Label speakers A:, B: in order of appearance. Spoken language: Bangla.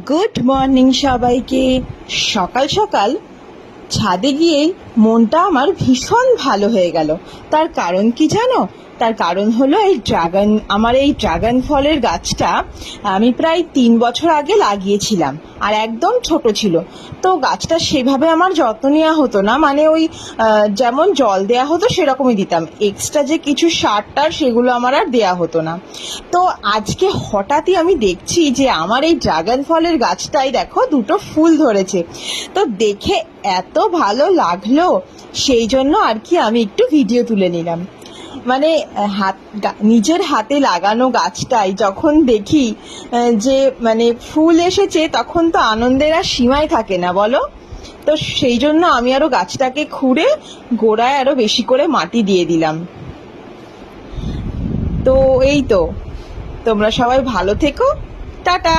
A: গুড মর্নিং সবাইকে। সকাল সকাল ছাদে গিয়ে মনটা আমার ভীষণ ভালো হয়ে গেল। তার কারণ কি জানো? তার কারণ হলো আমার এই ড্রাগন ফলের গাছটা আমি প্রায় 3 বছর আগে লাগিয়েছিলাম, আর একদম ছোট ছিল। তো গাছটা সেভাবে আমার যত্ন নেওয়া হতো না, মানে ওই যেমন জল দেয়া হতো সেরকমই দিতাম, এক্সট্রা যে কিছু সার টার সেগুলো আমার আর দেয়া হতো না। তো আজকে হঠাৎই আমি দেখছি যে আমার এই ড্রাগন ফলের গাছটাই দেখো দুটো ফুল ধরেছে। তো দেখে এত ভালো লাগলো, সেই জন্য আর কি আমি একটু ভিডিও তুলে নিলাম। মানে নিজের হাতে লাগানো গাছটাই যখন দেখি যে মানে ফুল এসেছে, তখন তো আনন্দের আর সীমাই থাকে না, বলো? তো সেই জন্য আমি আরো গাছটাকে খুঁড়ে গোড়ায় আরো বেশি করে মাটি দিয়ে দিলাম। তো এই তো, তোমরা সবাই ভালো থেকো, টাটা।